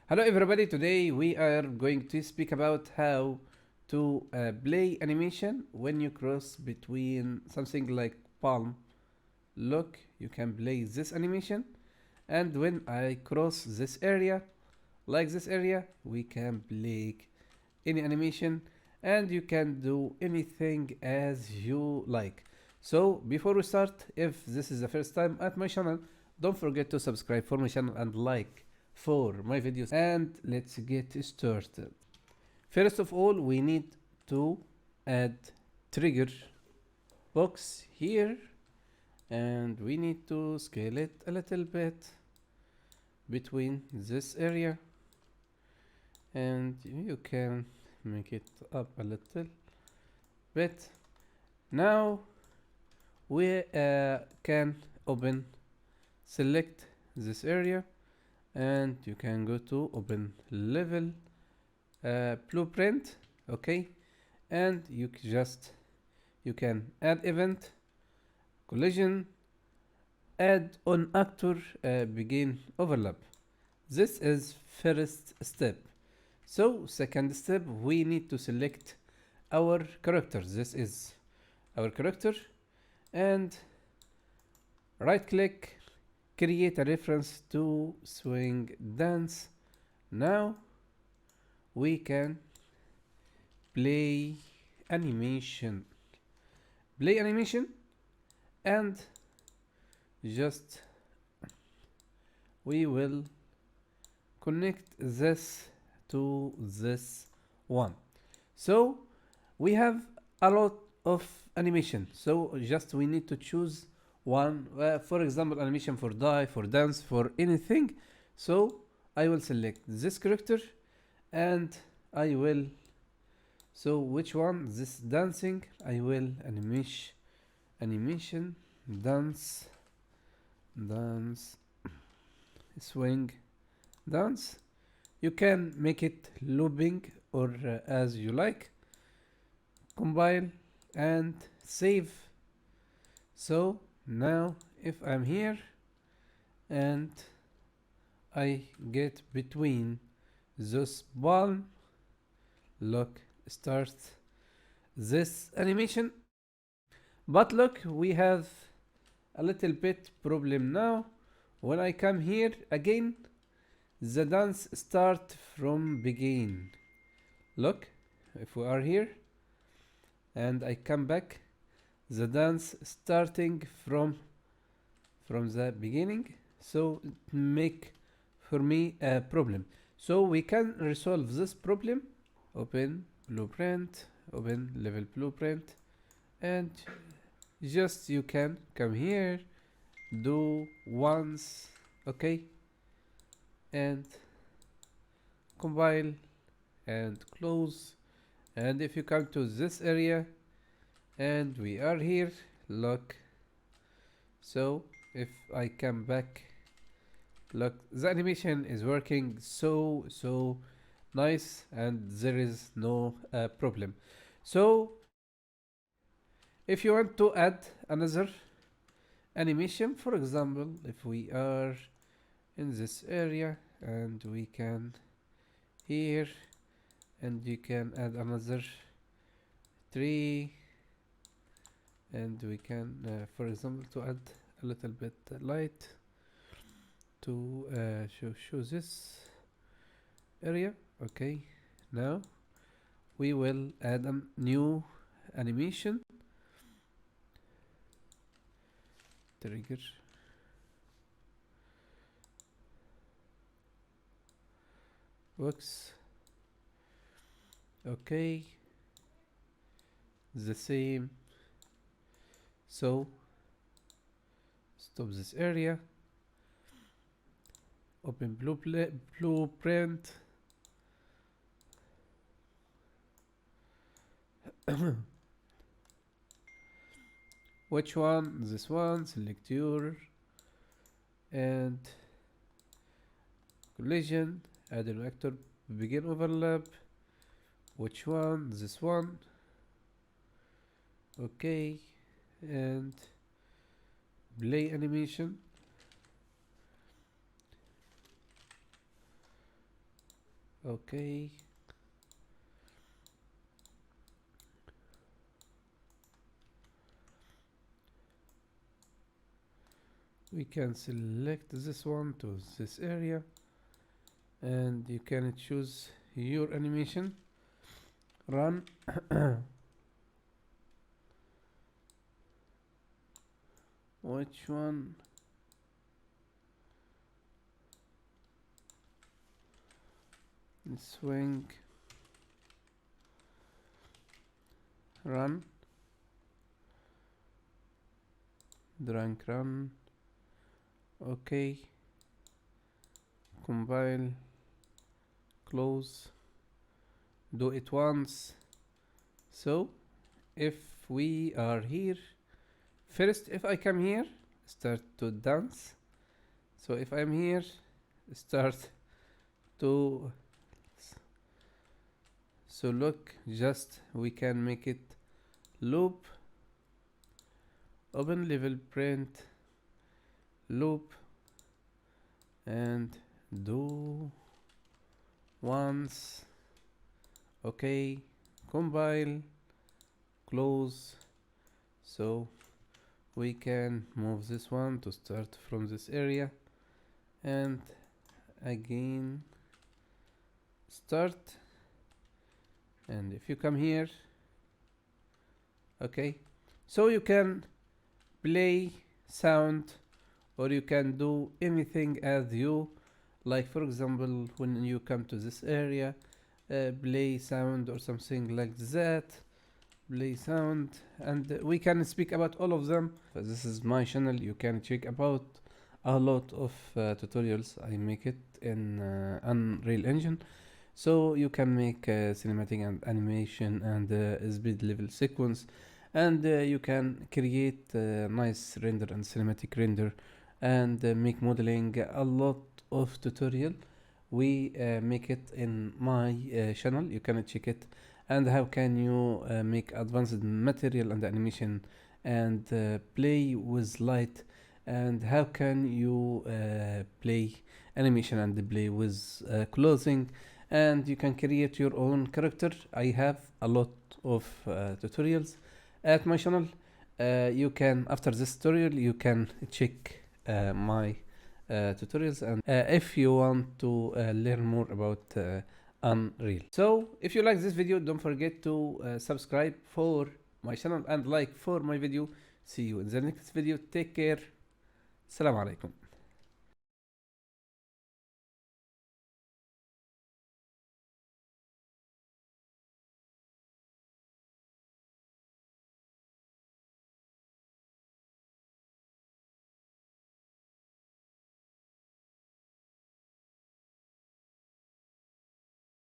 Hello everybody, today we are going to speak about how to play animation when you cross between something like palm. Look, you can play this animation, and when I cross this area, like this area, we can play any animation, and you can do anything as you like. So before we start, if this is the first time at my channel, don't forget to subscribe for my channel and like for my videos, and let's get started. First of all, we need to add trigger box here, and we need to scale it a little bit between this area, and you can make it up a little bit. Now we can select this area, and you can go to open level blueprint. Okay, and you can add event, collision, add on actor, begin overlap. This is first step. So second step, we need to select our character. This is our character, and right click, create a reference to swing dance. Now we can play animation. Play animation, and just we will connect this to this one. So we have a lot of animation. So just we need to choose one. For example, animation for die, for dance, for anything. So I will select this character, and I will. So which one? This dancing. I will animation, dance, swing, dance. You can make it looping or as you like. Compile and save. So now if I'm here and I get between those palm, look, start this animation. But look, we have a little bit problem now. When I come here again, the dance start from begin. Look, if we are here and I come back, the dance starting from the beginning. So it make for me a problem. So we can resolve this problem. Open blueprint, open level blueprint, and just you can come here, do once, okay, and compile and close. And if you come to this area and we are here, look, so if I come back, look, the animation is working so nice, and there is no problem. So if you want to add another animation, for example, if we are in this area and we can here, and you can add another tree, and we can for example to add a little bit light to show this area. Okay, now we will add a new animation, trigger, box. Okay, the same. So stop this area, open blueprint, which one? This one. Select your and collision, add an actor, begin overlap. Which one? This one. Okay, and play animation. Okay. We can select this one to this area, and you can choose your animation. Run. Which one? Swing. Run. Drag run. Okay. Compile. Close. Do it once. So if we are here, first if I come here, start to dance. So if I'm here, start to, so look, just we can make it loop, open level print, loop, and do once. Okay, compile, close. So we can move this one to start from this area, and again start. And if you come here, okay, so you can play sound, or you can do anything as you like. For example, when you come to this area, play sound or something like that, play sound, and we can speak about all of them. This is my channel. You can check about a lot of tutorials. I make it in Unreal Engine, so you can make cinematic and animation and speed level sequence, and you can create nice render and cinematic render, and make modeling. A lot of tutorial we make it in my channel. You can check it. And how can you make advanced material and animation, and play with light, and how can you play animation and play with clothing, and you can create your own character. I have a lot of tutorials at my channel. You can, after this tutorial, you can check my tutorials, and if you want to learn more about Unreal. So if you like this video, don't forget to subscribe for my channel and like for my video. See you in the next video. Take care. Assalamu alaikum.